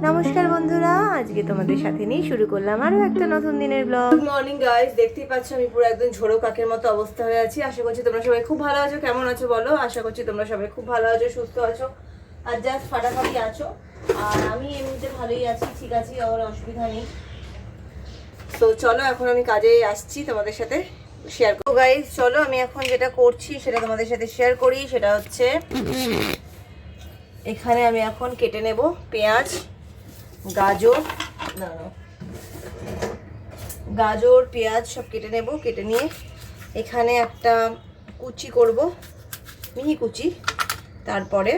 নমস্কার বন্ধুরা, আজকে তোমাদের সাথে নিয়ে শুরু করলাম আরও একটা নতুন দিনের ব্লগ। গুড মর্নিং গাইস, দেখতেই পাচ্ছ আমি পুরো একদম ঝোড়ো কাকের মতো অবস্থা হয়ে আছি। আশা করছি তোমরা সবাই খুব ভালো আছো। কেমন আছো বলো? আশা করছি তোমরা সবাই খুব ভালো আছো, সুস্থ আছো আর জাস্ট ফাটাফাটি আছো। আর আমি এমনিতে ভালোই আছি, ঠিক আছি, আমার অসুবিধা নেই। তো চলো এখন আমি কাজে আসছি, তোমাদের সাথে শেয়ার করবো। গাইস চলো আমি এখন যেটা করছি সেটা তোমাদের সাথে শেয়ার করি। সেটা হচ্ছে এখানে আমি এখন কেটে নেব পেঁয়াজ, গাজর, গাজর পেঁয়াজ সব কেটে নেব। কেটে নিয়ে এখানে একটা কুচি করব, মিহি কুচি। তারপরে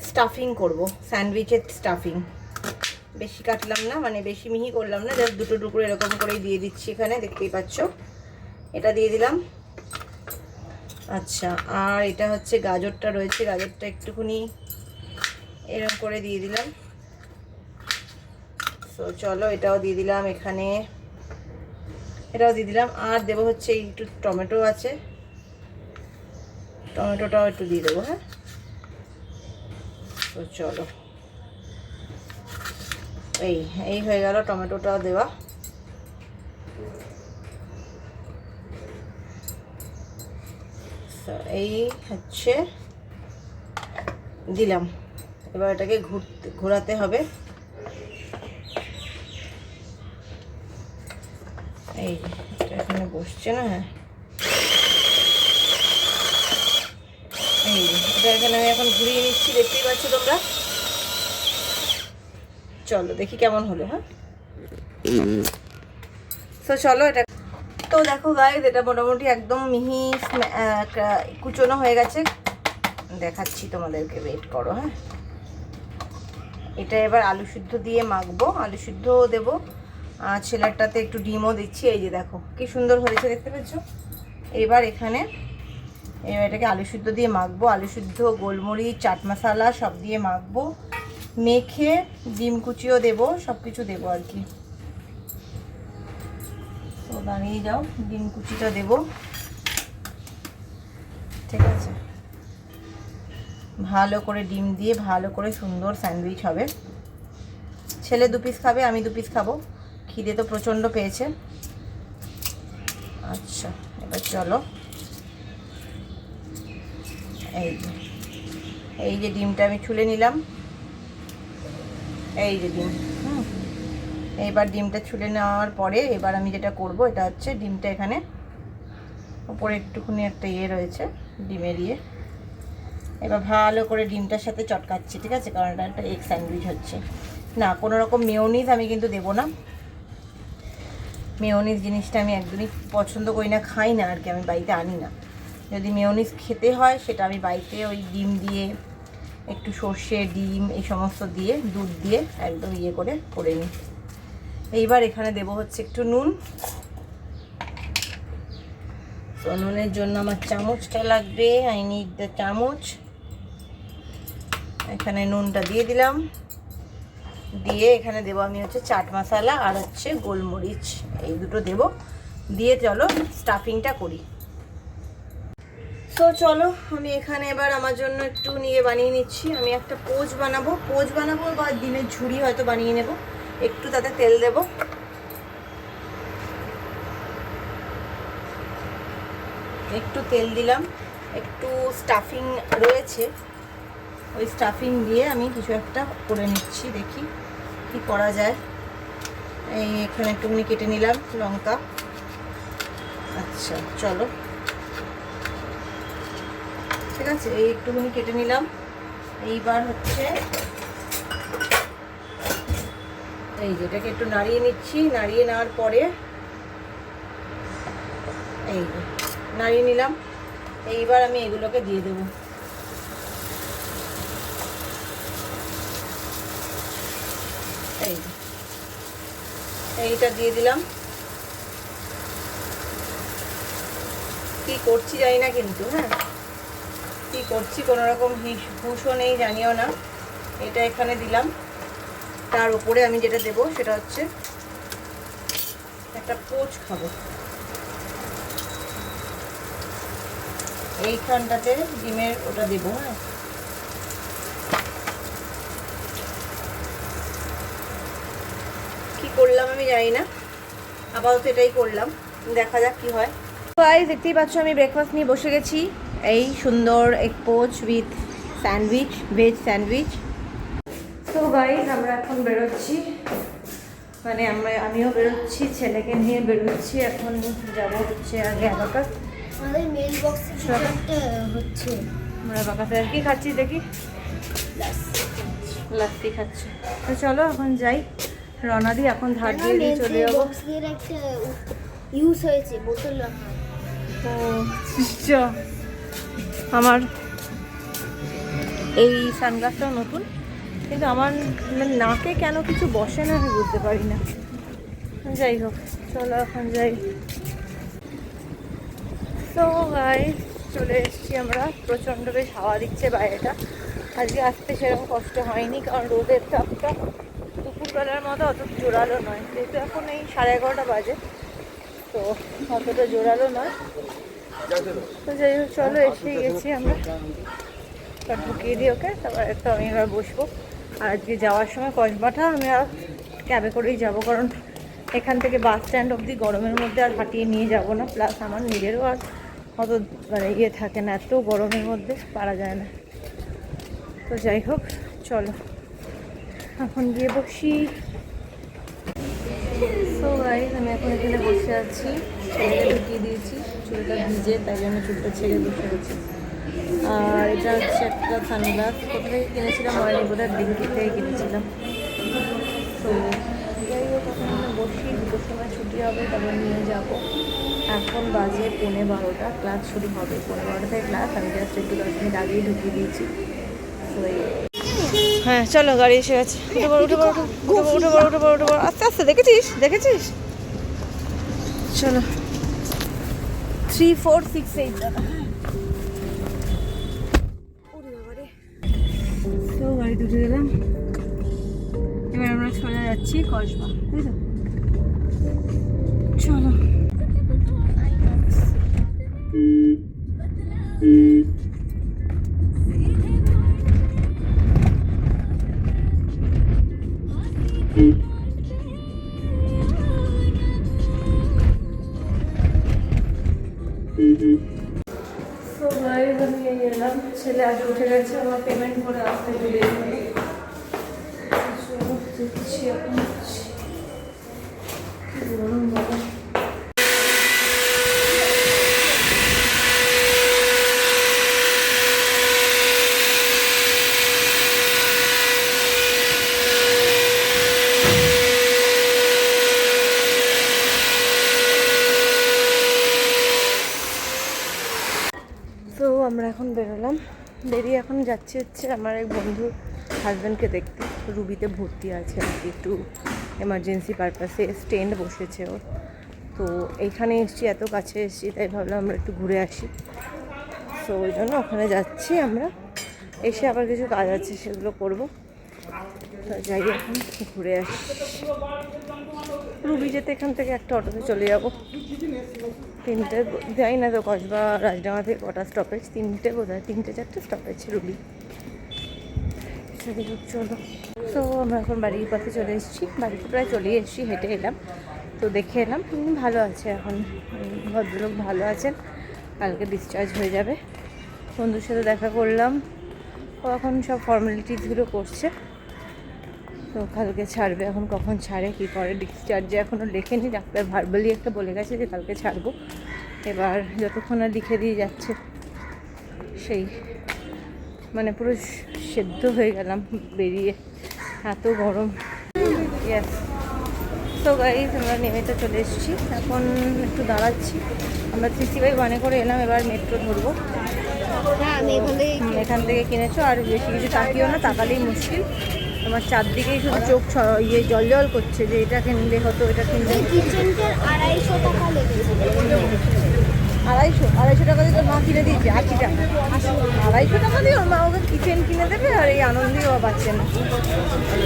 স্টাফিং করব, স্যান্ডউইচের স্টাফিং। বেশি কাটলাম না, মানে বেশি মিহি করলাম না, জাস্ট দুটো টুকরো এরকম করেই দিয়ে দিচ্ছি। এখানে দেখতেই পাচ্ছ, এটা দিয়ে দিলাম। আচ্ছা, আর এটা হচ্ছে গাজরটা রয়েছে, গাজরটা একটুখানি এরকম করে দিয়ে দিলাম। তো চলো এটাও দিয়ে দিলাম, এখানে এটাও দিয়ে দিলাম। আর দেবো হচ্ছে একটু টমেটো আছে, টমেটোটাও একটু দিয়ে দেবো। হ্যাঁ, তো চলো এই হয়ে গেল টমেটোটাও দেওয়া। এই হচ্ছে দিলাম। এবার এটাকে ঘোরাতে হবে। এই এটা এখানে বসছে না। হ্যাঁ, এই এটা এখানে আমি এখন ঘুরিয়ে নিচ্ছি, দেখতেই পাচ্ছ তোমরা। চলো দেখি কেমন হলো। হ্যাঁ, তো চলো এটা। তো দেখো গাইস, এটা মোটামুটি একদম মিহি কুচনো হয়ে গেছে। দেখাচ্ছি তোমাদেরকে, ওয়েট করো। হ্যাঁ, এটা এবার আলু সিদ্ধ দিয়ে মাখবো, আলু সিদ্ধও দেবো, ছেলেরটাতে একটু ডিমও দিচ্ছি। এই যে দেখো কি সুন্দর হয়েছে, দেখতে পাচ্ছ। এবার এখানে এটাকে আলু সিদ্ধ দিয়ে মাখবো, আলু সিদ্ধ, গোলমরিচ, চাট মশলা সব দিয়ে মাখবো। মেখে ডিম কুচিও দেবো, সব কিছু দেবো আর কি। তো দাঁড়িয়ে যাও, ডিম কুচিটা দেবো, ঠিক আছে। ভালো করে ডিম দিয়ে ভালো করে সুন্দর স্যান্ডউইচ হবে। ছেলে 2 পিস খাবে, আমি 2 পিস খাবো। খিদে তো প্রচণ্ড পেয়েছে। আচ্ছা, এবার চলো এই যে ডিমটা আমি ছুলে নিলাম। এই যে ডিম, এইবার ডিমটা ছুলে নেওয়ার পরে এবার আমি যেটা করব, এটা হচ্ছে ডিমটা এখানে উপরে একটুখানি একটা রয়েছে ডিমের এবার ভালো করে ডিমটার সাথে চটকাচ্ছি, ঠিক আছে, কারণ এটা একটা এগ স্যান্ডউইচ হচ্ছে। না, কোনো রকম মেয়োনিজ আমি কিন্তু দেবো না। মেয়োনিজ জিনিসটা আমি একদমই পছন্দ করি না, খাই না আর কি, আমি বাড়িতে আনি না। যদি মেয়োনিজ খেতে হয় সেটা আমি বাড়িতে ওই ডিম দিয়ে একটু সর্ষে, ডিম এই সমস্ত দিয়ে, দুধ দিয়ে একদম করে নিই। এইবার এখানে দেবো হচ্ছে একটু নুন। তো নুনের জন্য আমার চামচটা লাগবে, আই নিড দ্য চামচ। এখানে নুনটা দিয়ে দিলাম। দিয়ে এখানে দেবো আমি হচ্ছে চাট মশলা আর হচ্ছে গোলমরিচ, এই দুটো দেবো। দিয়ে চলো স্টাফিংটা করি। তো চলো আমি এখানে এবার আমার জন্য একটু বানিয়ে নিচ্ছি। আমি একটা পোচ বানাবো বা ডিমের ঝুড়ি হয়তো বানিয়ে নেব। একটু তাতে তেল দেব, একটু তেল দিলাম, একটু স্টাফিং রয়েছে, ওই স্টাফিং দিয়ে আমি কিছু একটা করে নিচ্ছি, দেখি কি করা যায়। এই এখানে একটুখানি কেটে নিলাম লঙ্কা। আচ্ছা চলো, ঠিক আছে, এই একটুখানি কেটে নিলাম। এইবার হচ্ছে এই যেটাকে একটু নাড়িয়ে নিচ্ছি। নাড়িয়ে নেওয়ার পরে এই নাড়িয়ে নিলাম। এইবার আমি এগুলোকে দিয়ে দেবো। এইটা দিয়ে দিলাম। কি করছি জানি না কিন্তু, হ্যাঁ কি করছি কোনো রকম হুঁশও নেই, জানিও না। এটা এখানে দিলাম। তার উপরে আমি যেটা দেবো সেটা হচ্ছে একটা পোচ খাবো। এইখানটাতে ডিমের ওটা দেবো। হ্যাঁ, করলাম আমি জানি না, আপাতত এটাই করলাম, দেখা যাক কি হয়। গাইস দেখতেই পাচ্ছ আমি ব্রেকফাস্ট নিয়ে বসে গেছি, এই সুন্দর egg poach with sandwich, veg sandwich. তো গাইস আমরা এখন বেরোচ্ছি, মানে আমিও বেরোচ্ছি, ছেলেকে নিয়ে বেরোচ্ছি। এখন যাবো হচ্ছে আগে আবাকাস। আমাদের মেল বক্সে হচ্ছে আমরা আবাকাসে আর কি খাচ্ছি দেখি, লাস্সি খাচ্ছি। তো চলো এখন যাই, রওনা দিই, এখন ধার দিয়ে দিয়ে চলে যাবো। বক্সের একটা ইউজ হয়েছে বোতল রাখা। ও আমার এই সানগ্লাসটাও নতুন, কিন্তু আমার মানে নাকে কেন কিছু বসে না আমি বুঝতে পারি না। যাই হোক চলো এখন যাই। তো গাইস চলে এসেছি আমরা, প্রচণ্ড বেশ হাওয়া দিচ্ছে বাইরেটা। আজকে আসতে সেরকম কষ্ট হয়নি, কারণ রোদের তাপটা দুপুরবেলার মতো অত জোরালো নয়, যেহেতু এখন এই 11:30 বাজে, তো অতটা জোরালো নয়। তো যাই হোক চলো এসেই গেছি আমরা, ঢুকিয়ে দিই ওকে, তারপর তো আমি এবার বসবো। আর আজকে যাওয়ার সময় কসবাটা আমি আর ক্যাবে করেই যাব, কারণ এখান থেকে বাস স্ট্যান্ড অবধি গরমের মধ্যে আর হাঁটিয়ে নিয়ে যাব না, প্লাস আমার নিজেরও আর অত মানে ইয়ে থাকে না, এত গরমের মধ্যে পারা যায় না। তো যাই হোক চলো এখন গিয়ে বসি। তো গাইস আমি এখন এখানে বসে আছি, ছেলেকে ঢুকিয়ে দিয়েছি, চুলটা ভিজে তাই জন্য চুলটা ছেড়ে বসে গেছি। আর এটা হচ্ছে একটা সানগ্লাস, কোথা থেকে কিনেছিলাম মনে বোধহয় ব্লিঙ্কিট থেকে কিনেছিলাম। তো যাই হোক এখন আমরা বসি, দুটোর সময় ছুটি হবে, তারপর নিয়ে যাব। এখন বাজে 11:30, ক্লাস শুরু হবে 11:30 থেকে ক্লাস, আমি জাস্ট একটু 10 মিনিট আগেই ঢুকিয়ে দিয়েছি। তো হ্যাঁ চলো গাড়ি এসে গেছে, উঠে পড়ো উঠে পড়ো উঠে পড়ো উঠে পড়ো উঠে পড়ো আস্তে আস্তে, দেখেছিস দেখেছিস, চলো 3, 4, 6, 8 দাদা। তো গাড়িতে উঠে গেলাম, এবার আমরা চলে যাচ্ছি কসবা, তাই তো চলো। তো গাড়ি নিয়ে গেলাম, ছেলে আগে উঠে গেছে, আমার পেমেন্ট করে আসতে চলে দিচ্ছি এখন। গরম বাবা, তো আমরা এখন বেরোলাম, বেরিয়ে এখন যাচ্ছি হচ্ছে আমার এক বন্ধুর হাজব্যান্ডকে দেখতে, রুবিতে ভর্তি আছে আর কি, একটু এমার্জেন্সি পারপাসে স্টেন্ড বসেছে ওর। তো এইখানে এসেছি, এত কাছে এসেছি, তাই ভাবলাম আমরা একটু ঘুরে আসি। তো ওই জন্য ওখানে যাচ্ছি আমরা, এসে আবার কিছু কাজ আছে সেগুলো করবো। তো যাই এখন ঘুরে আসি। রুবি যেতে এখান থেকে একটা অটোতে চলে যাব, 3টে যাই না তো কসবা রাজডাঙ্গা থেকে কটা স্টপেজ, 3টে বোধহয়, 3টে 4টে স্টপেজ রুবি। সেদিকে চলো। তো আমরা এখন বাড়ির পাশে চলে এসেছি, বাড়িতে প্রায় চলে এসেছি, হেঁটে এলাম। তো দেখে এলাম ভালো আছে এখন, ভদ্রলোক ভালো আছেন, কালকে ডিসচার্জ হয়ে যাবে। বন্ধুর সাথে দেখা করলাম, ও এখন সব ফর্মালিটিসগুলো করছে, তো কালকে ছাড়বে। এখন কখন ছাড়ে কী করে, ডিসচার্জে এখনও লেখেনি, ডাক্তার ভার্বালি একটা বলে গেছে যে কালকে ছাড়বো। এবার যতক্ষণ আর লিখে দিয়ে যাচ্ছে, সেই মানে পুরো সেদ্ধ হয়ে গেলাম বেরিয়ে, এত গরম। ইয়েস, তো গাইস আমরা নেমেতে চলে এসেছি, এখন একটু দাঁড়াচ্ছি। আমরা 3C/1 করে এলাম, এবার মেট্রো ধরবো। হ্যাঁ আমি এখান থেকে কিনেছো, আর বেশি কিছু তাকিও না, তাকালেই মুশকিল। আমার চারদিকেই শুধু চোখ জল জল করছে যে এটা কিনলে হতো, এটা কিনলে। কিচেনটার 250 টাকা লেগেছে। 250 টাকা দিয়ে তোর মা কিনে দিয়েছে, 80 টাকা। 250 টাকা দিয়ে ওর মা ওকে কিচেন কিনে দেবে, আর এই আনন্দেই ও পাচ্ছে না।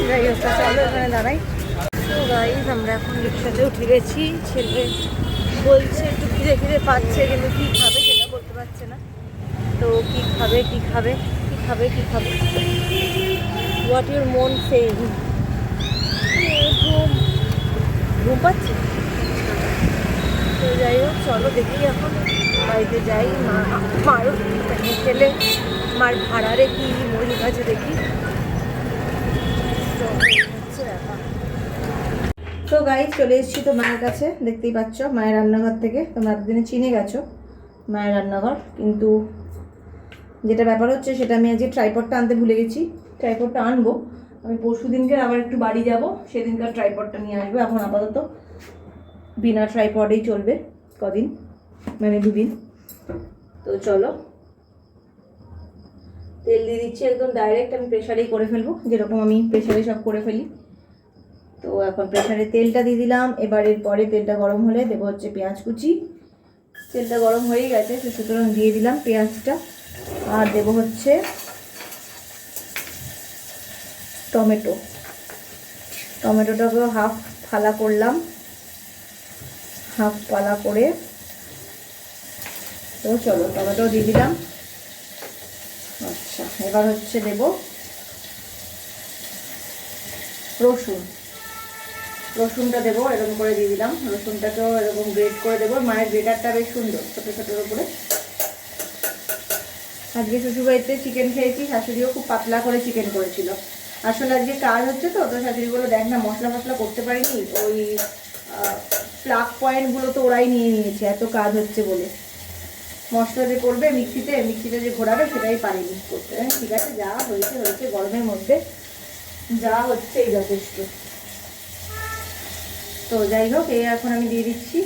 যাই হোক চলো এখানে দাঁড়াই। তো গাইস আমরা এখন রিক্সাতে উঠে গেছি, ছেলে বলছে একটু খিদে খিদে পাচ্ছে, কিন্তু কী খাবে সেটা বলতে পারছে না। তো কী খাবে কী খাবে কী খাবে কী খাবে, হোয়াট ইউর মন সেইং? ঘুম পাচ্ছে। তো যাই হোক, চলো দেখি এখন বাড়িতে যাই। মারও খেলে মার ভাড়া রেখি মরির কাছে দেখি। তো হচ্ছে ব্যাপার। তো গাইজ চলে এসেছি তো মায়ের কাছে, দেখতেই পাচ্ছ মায়ের রান্নাঘর থেকে। তোমরা এতদিনে চিনে গেছো মায়ের রান্নাঘর, কিন্তু যেটা ব্যাপার হচ্ছে সেটা আমি আজকে ট্রাইপডটা আনতে ভুলে গেছি। ট্রাইপডটা আনবো আমি পরশু দিনকে, আবার একটু বাড়ি যাব, সেদিনকার ট্রাইপডটা নিয়ে আসবো। এখন আপাতত বিনা ট্রাইপডেই চলবে কদিন, মানে 2 দিন। তো চলো, তেল দিয়ে দিচ্ছি একদম ডাইরেক্ট, আমি প্রেশারেই করে ফেলবো, যেরকম আমি প্রেশারে সব করে ফেলি। তো এখন প্রেশারে তেলটা দিয়ে দিলাম। এবারের পরে তেলটা গরম হলে দেবো হচ্ছে পেঁয়াজ কুচি। তেলটা গরম হয়েই গেছে, সুতরাং দিয়ে দিলাম পেঁয়াজটা। আর দেবো হচ্ছে টমেটো। টমেটোটাকেও হাফ ফালা করলাম, হাফ পালা করে। তো চলো টমেটো দিয়ে দিলাম। আচ্ছা, এবার হচ্ছে দেব রসুন। রসুনটা দেবো, এরকম করে দিয়ে দিলাম। রসুনটাকেও এরকম গ্রেট করে দেবো। মায়ের গ্রেটারটা বেশ সুন্দর, ছোটো ছোটোর উপরে। আজকে শ্বশুরবাড়িতে চিকেন খেয়েছি, শাশুড়িও খুব পাতলা করে চিকেন করেছিল। আসলে আজকে কাজ হচ্ছে তো শাশুড়ি বলে দেখ না মশলা মশলা করতে পারিনি, ওই প্লাগ পয়েন্টগুলো তো ওরাই নিয়ে নিয়েছে, এত কাজ হচ্ছে বলে। মশলা যে করবে মিক্সিতে যে ঘোরাবে সেটাই পারিনি করতে। ঠিক আছে, যা হয়েছে হয়েছে, গরমের মধ্যে যা হচ্ছে এই যথেষ্ট। তো যাই হোক, এই এখন আমি দিয়ে দিচ্ছি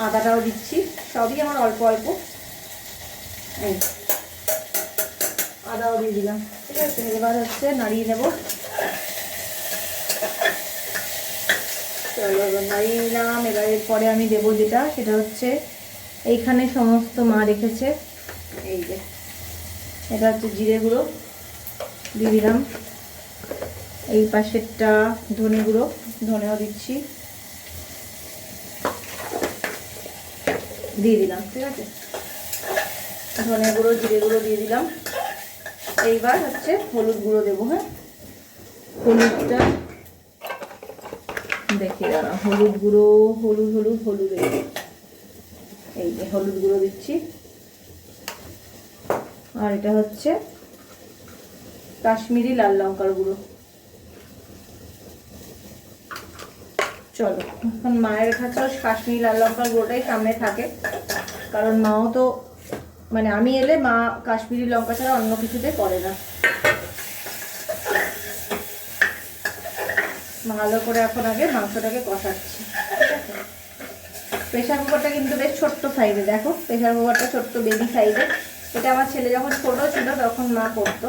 আদাটাও দিচ্ছি, সবই আমার অল্প অল্প। এই আদাও দিয়ে দিলাম, ঠিক আছে। এবার হচ্ছে নাড়িয়ে নেব। চলো এবার নাড়িয়ে নিলাম। এবার এরপরে আমি দেবো যেটা, সেটা হচ্ছে এইখানে সমস্ত মা রেখেছে, এই যে এটা হচ্ছে জিরে গুঁড়ো দিয়ে দিলাম। এই পাশেরটা ধনে গুঁড়ো, ধনেও দিচ্ছি, দিয়ে দিলাম, ঠিক আছে। ধনে গুঁড়ো জিরে গুঁড়ো দিয়ে দিলাম। এইবার হচ্ছে হলুদ গুঁড়ো দেবো। হ্যাঁ, হলুদটা দেখি দাঁড়া, হলুদ গুঁড়ো, হলুদ হলুদ হলুদ, এই যে হলুদ গুঁড়ো দিচ্ছি। আর এটা হচ্ছে কাশ্মীরি লাল লঙ্কার গুঁড়ো। চলো, এখন মায়ের কাছেও কাশ্মীরি লাল লঙ্কার গুঁড়োটাই সামনে থাকে, কারণ মাও তো, মানে আমি এলে মা কাশ্মীরি লঙ্কা ছাড়া অন্য কিছুতে করে না। ভালো করে এখন আগে মাংসটাকে কষাচ্ছি। প্রেশার কুকারটা কিন্তু বেশ ছোট্ট সাইজে, দেখো প্রেশার কুকারটা ছোট্ট বেবি সাইজে। এটা আমার ছেলে যখন ছোট ছিল তখন মা করতো,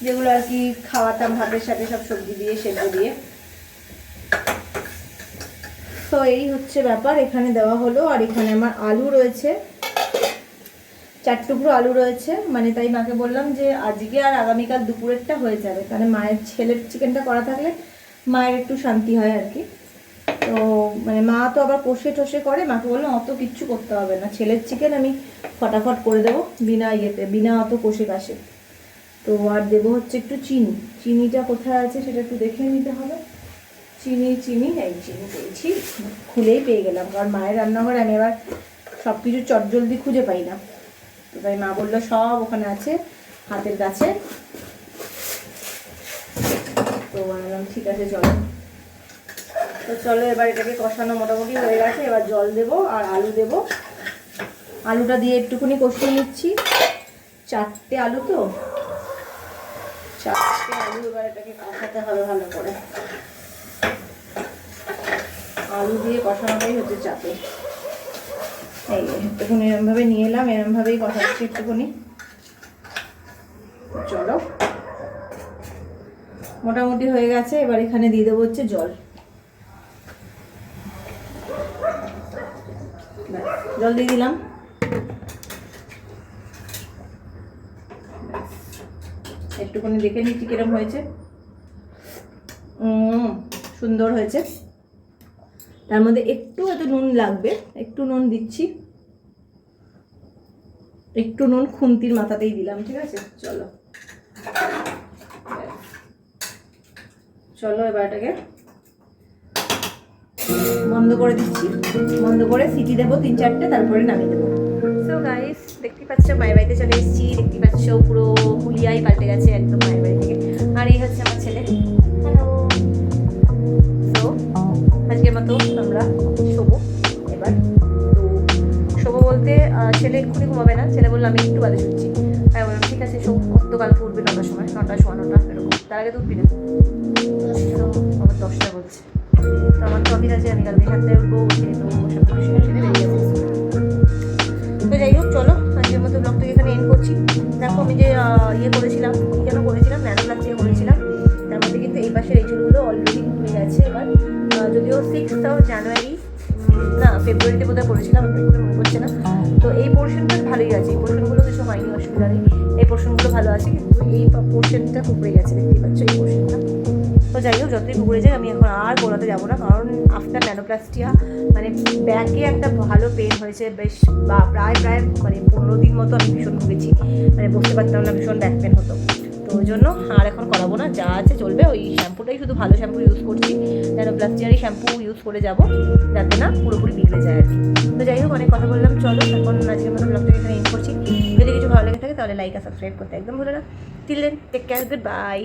যেগুলো আর কি খাওয়াতাম ভাতের সাথে সব সবজি দিয়ে, সেদ্ধ দিয়ে। তো এই হচ্ছে ব্যাপার, এখানে দেওয়া হলো। আর এখানে আমার আলু রয়েছে, 4 টুকরো আলু রয়েছে। মানে তাই মাকে বললাম যে আজকে আর আগামীকাল দুপুরেরটা হয়ে যাবে, তাহলে মায়ের ছেলের চিকেনটা করা থাকলে মায়ের একটু শান্তি হয় আর কি। তো মানে মা তো আবার কষে টষে করে, মাকে বললাম অত কিচ্ছু করতে হবে না, ছেলের চিকেন আমি ফটাফট করে দেবো বিনা ইয়েতে, বিনা অত কষে কাশে। তো আর দেবো হচ্ছে একটু চিনি। চিনিটা কোথায় আছে সেটা একটু দেখে নিতে হবে। চিনি এই চিনি পেয়েছি, খুলেই পেয়ে গেলাম, কারণ মায়ের রান্নাঘরে আমি আবার সব কিছু চটজলদি খুঁজে পাই না। তো তাই মা বললো সব ওখানে আছে হাতের কাছে। তো বললাম ঠিক আছে চলো। তো চলো এবার এটাকে কষানো মোটামুটি হয়ে গেছে। এবার জল দেবো আর আলু দেবো। আলুটা দিয়ে একটুখানি কষিয়ে নিচ্ছি। 4টে আলু তো, 4টে আলু এবার এটাকে কষাতে হবে ভালো করে। আলু দিয়ে কষানোটাই হচ্ছে চাপে। এই একটুখানি এরমভাবে নিয়ে এলাম, এরমভাবেই কষাচ্ছি একটুখানি। চলো মোটামুটি হয়ে গেছে। এবার এখানে দিয়ে দেবো হচ্ছে জল। জল দিয়ে দিলাম। একটুখানি দেখে নিচ্ছি কিরম হয়েছে। সুন্দর হয়েছে। তার মধ্যে একটু হয়তো নুন লাগবে, একটু নুন দিচ্ছি, একটু নুন খুন্তির মাথাতেই দিলাম, ঠিক আছে। চলো চলো এবার এটাকে বন্ধ করে দিচ্ছি, বন্ধ করে সিটি দেবো 3-4টে, তারপরে নামিয়ে দেবো। সো গাইস দেখতে পাচ্ছ মায়ের বাড়িতে চলে এসেছি, দেখতে পাচ্ছ পুরো হুলিয়াই পাল্টে গেছে একদম মায়ের বাড়ি থেকে। আর এই হচ্ছে আমার ছেলে। হ্যালো। সো আজকের মতো আমরা শোবো এবার। তো শোবো বলতে ছেলে এক্ষুনি ঘুমাবে না, ছেলে বললো আমি একটু বাদে শুচ্ছি। তাই বললাম ঠিক আছে শো, গতকাল উঠবে 9টার সময়, 9টা 9:15 এরকম, তার আগে তো উঠবি না। আমার 10টা বলছে, তো আমার তো অফিস আছে, আমি কালকে 7টায় উঠবো, উঠে তো সব কিছু সেরে সেরে বেরিয়ে যাবো। তো যাই হোক চলো আজকের মতো ব্লগটাকে এখানে এন্ড করছি। দেখো আমি যে ইয়ে করেছিলাম, কী যেন করেছিলাম, ন্যানোপ্লাস দিয়ে করেছিলাম, তার মধ্যে কিন্তু এই পাশের এই চুলগুলো অলরেডি উঠে গেছে এবার। যদিও 6th জানুয়ারি না ফেব্রুয়ারিতে বোধহয় করেছিলাম, আমি একটু মনে করছে না। তো এই পোর্শনটা ভালোই আছে, এই পোর্শনগুলো কিছু হয়নি, অসুবিধা নেই, এই পোর্শনগুলো ভালো আছে, কিন্তু এই পোর্শনটা কুকড়ে গেছে, দেখতেই পাচ্ছ এই পোর্শনটা। তো যাই হোক যতই কুকড়ে যায় আমি এখন আর গোড়াতে যাবো না, কারণ আফটার ন্যানোপ্লাস্টিয়া মানে ব্যাকে একটা ভালো পেন হয়েছে বেশ, বা প্রায় মানে 15 দিন মতো আমি ভীষণ ভুগেছি, মানে বসতে পারতাম না, ভীষণ ব্যাক পেন হতো। তো ওই জন্য আর এখন করাবো না, যা আছে চলবে, ওই শ্যাম্পুটাই শুধু ভালো শ্যাম্পু ইউজ করছি, ন্যানোপ্লাস্টিয়ারই শ্যাম্পু ইউজ করে যাব, যাতে না পুরোপুরি বিগড়ে যায় আর কি। তো যাই হোক অনেক কথা বললাম, চলো এখন আজকের মতো ব্লগটাকে এখানে এন্ড করছি। যদি কিছু ভালো লেগে থাকে তাহলে লাইক আর সাবস্ক্রাইব করতে একদম ভুলো না। Till then take care, good by.